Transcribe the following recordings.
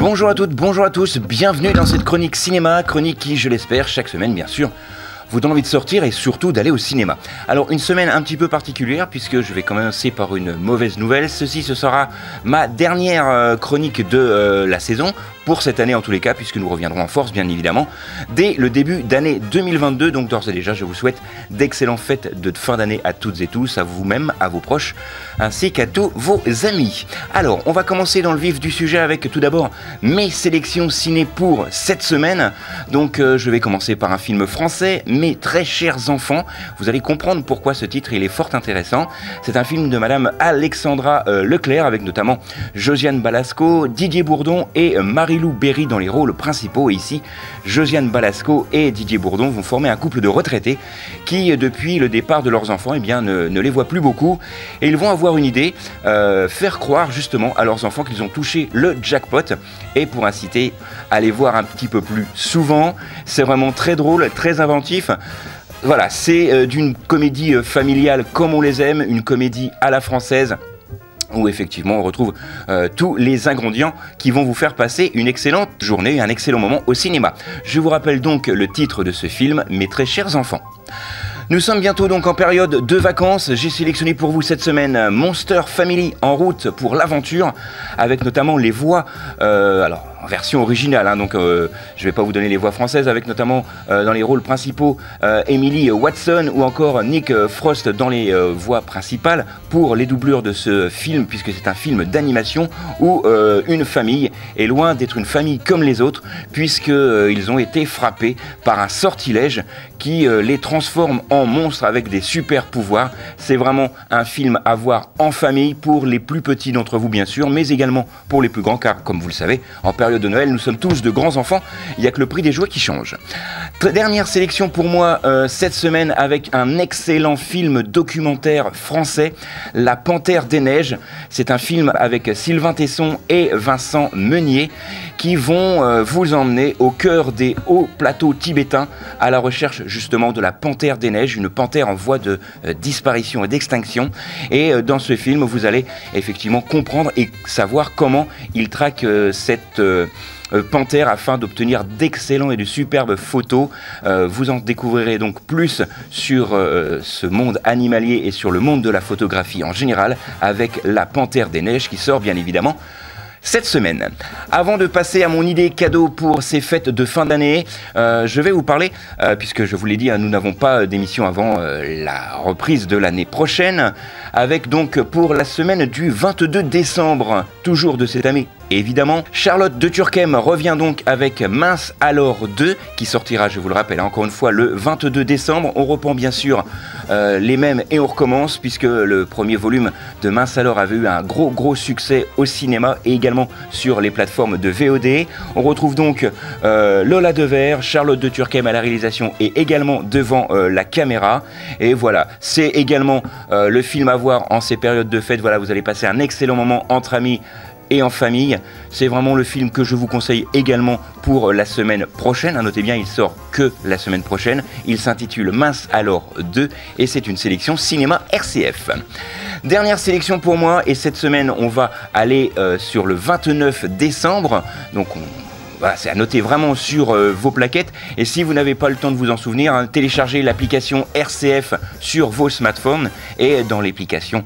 Bonjour à toutes, bonjour à tous, bienvenue dans cette chronique cinéma, chronique qui, je l'espère, chaque semaine bien sûr, vous donne envie de sortir et surtout d'aller au cinéma. Alors une semaine un petit peu particulière puisque je vais commencer par une mauvaise nouvelle. Ce sera ma dernière chronique de la saison, pour cette année en tous les cas, puisque nous reviendrons en force bien évidemment, dès le début d'année 2022. Donc d'ores et déjà je vous souhaite d'excellentes fêtes de fin d'année à toutes et tous, à vous-même, à vos proches, ainsi qu'à tous vos amis. Alors on va commencer dans le vif du sujet avec tout d'abord mes sélections ciné pour cette semaine. Donc je vais commencer par un film français, Mes très chers enfants. Vous allez comprendre pourquoi ce titre il est fort intéressant. C'est un film de madame Alexandra Leclerc avec notamment Josiane Balasco, Didier Bourdon et Marie-Lou Berry dans les rôles principaux. Et ici, Josiane Balasco et Didier Bourdon vont former un couple de retraités qui, depuis le départ de leurs enfants, ne les voient plus beaucoup. Et ils vont avoir une idée, faire croire justement à leurs enfants qu'ils ont touché le jackpot. Et pour inciter à les voir un petit peu plus souvent, c'est vraiment très drôle, très inventif. Voilà, c'est d'une comédie familiale comme on les aime, une comédie à la française, où effectivement on retrouve tous les ingrédients qui vont vous faire passer une excellente journée et un excellent moment au cinéma. Je vous rappelle donc le titre de ce film, Mes très chers enfants. Nous sommes bientôt donc en période de vacances. J'ai sélectionné pour vous cette semaine Monster Family, en route pour l'aventure, avec notamment les voix, alors en version originale, hein, donc je vais pas vous donner les voix françaises, avec notamment dans les rôles principaux Emily Watson ou encore Nick Frost dans les voix principales pour les doublures de ce film, puisque c'est un film d'animation où une famille est loin d'être une famille comme les autres, puisqu'ils ont été frappés par un sortilège qui les transforme en monstres avec des super pouvoirs. C'est vraiment un film à voir en famille pour les plus petits d'entre vous bien sûr, mais également pour les plus grands, car comme vous le savez, en période de Noël, nous sommes tous de grands enfants, il n'y a que le prix des jouets qui change. Dernière sélection pour moi cette semaine avec un excellent film documentaire français, La Panthère des Neiges. C'est un film avec Sylvain Tesson et Vincent Meunier qui vont vous emmener au cœur des hauts plateaux tibétains à la recherche justement de la Panthère des Neiges, une panthère en voie de disparition et d'extinction. Et dans ce film, vous allez effectivement comprendre et savoir comment il traque cette panthère afin d'obtenir d'excellents et de superbes photos. Vous en découvrirez donc plus sur ce monde animalier et sur le monde de la photographie en général avec La Panthère des Neiges qui sort bien évidemment cette semaine. Avant de passer à mon idée cadeau pour ces fêtes de fin d'année, je vais vous parler, puisque je vous l'ai dit, hein, nous n'avons pas d'émission avant la reprise de l'année prochaine, avec donc pour la semaine du 22 décembre, toujours de cette année, évidemment, Charlotte de Turckheim revient donc avec Mince alors 2, qui sortira, je vous le rappelle, encore une fois, le 22 décembre. On reprend bien sûr les mêmes et on recommence, puisque le premier volume de Mince alors avait eu un gros succès au cinéma et également sur les plateformes de VOD. On retrouve donc Lola Devers, Charlotte de Turckheim à la réalisation et également devant la caméra. Et voilà, c'est également le film à voir en ces périodes de fête. Voilà, vous allez passer un excellent moment entre amis et en famille. C'est vraiment le film que je vous conseille également pour la semaine prochaine. Notez bien, il sort que la semaine prochaine. Il s'intitule Mince alors 2 et c'est une sélection cinéma RCF. Dernière sélection pour moi, et cette semaine on va aller sur le 29 décembre. Donc voilà, c'est à noter vraiment sur vos plaquettes. Et si vous n'avez pas le temps de vous en souvenir, hein, téléchargez l'application RCF sur vos smartphones et dans l'application,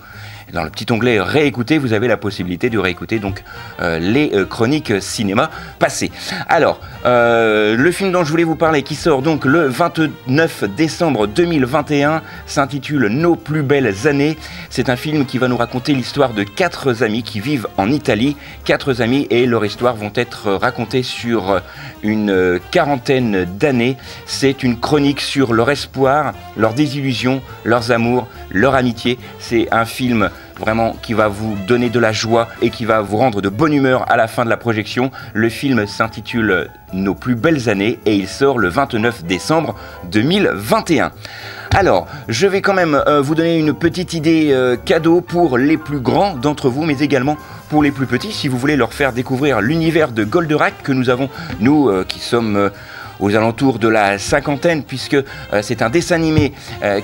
dans le petit onglet réécouter, vous avez la possibilité de réécouter donc les chroniques cinéma passées. Alors, le film dont je voulais vous parler, qui sort donc le 29 décembre 2021, s'intitule Nos plus belles années. C'est un film qui va nous raconter l'histoire de 4 amis qui vivent en Italie. 4 amis et leur histoire vont être racontées sur une quarantaine d'années. C'est une chronique sur leur espoir, leurs désillusions, leurs amours, leur amitié. C'est un film vraiment qui va vous donner de la joie et qui va vous rendre de bonne humeur à la fin de la projection. Le film s'intitule Nos plus belles années et il sort le 29 décembre 2021. Alors, je vais quand même vous donner une petite idée cadeau pour les plus grands d'entre vous, mais également pour les plus petits, si vous voulez leur faire découvrir l'univers de Goldorak que nous avons, nous qui sommes aux alentours de la cinquantaine, puisque c'est un dessin animé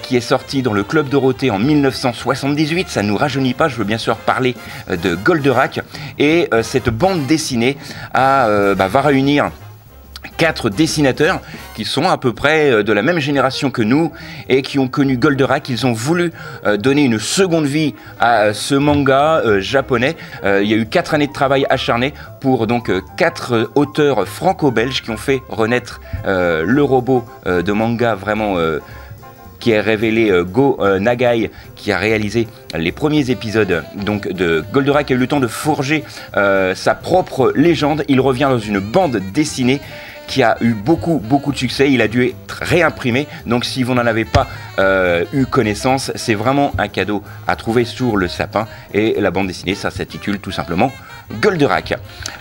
qui est sorti dans le Club Dorothée en 1978. Ça ne nous rajeunit pas, je veux bien sûr parler de Goldorak. Et cette bande dessinée va réunir 4 dessinateurs qui sont à peu près de la même génération que nous et qui ont connu Goldorak. Ils ont voulu donner une seconde vie à ce manga japonais. Il y a eu 4 années de travail acharné pour donc 4 auteurs franco-belges qui ont fait renaître le robot de manga vraiment qui est révélé Go Nagai, qui a réalisé les premiers épisodes donc, de Goldorak, a eu le temps de forger sa propre légende. Il revient dans une bande dessinée qui a eu beaucoup de succès. Il a dû être réimprimé, donc si vous n'en avez pas eu connaissance, c'est vraiment un cadeau à trouver sur le sapin. Et la bande dessinée, ça s'intitule tout simplement Goldorak.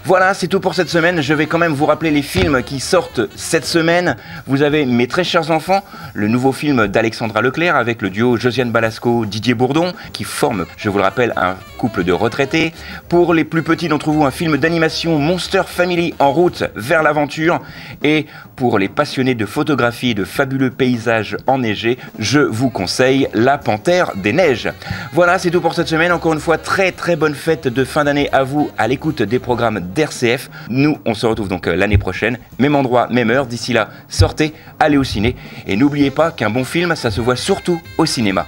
Voilà, c'est tout pour cette semaine. Je vais quand même vous rappeler les films qui sortent cette semaine. Vous avez Mes très chers enfants, le nouveau film d'Alexandra Leclerc avec le duo Josiane Balasco, Didier Bourdon, qui forme, je vous le rappelle, un couple de retraités. Pour les plus petits d'entre vous, un film d'animation Monster Family, en route vers l'aventure. Et pour les passionnés de photographie et de fabuleux paysages enneigés, je vous conseille La Panthère des Neiges. Voilà, c'est tout pour cette semaine. Encore une fois, très bonne fête de fin d'année à vous, à l'écoute des programmes d'RCF. Nous, on se retrouve donc l'année prochaine, même endroit, même heure. D'ici là, sortez, allez au ciné et n'oubliez pas qu'un bon film, ça se voit surtout au cinéma.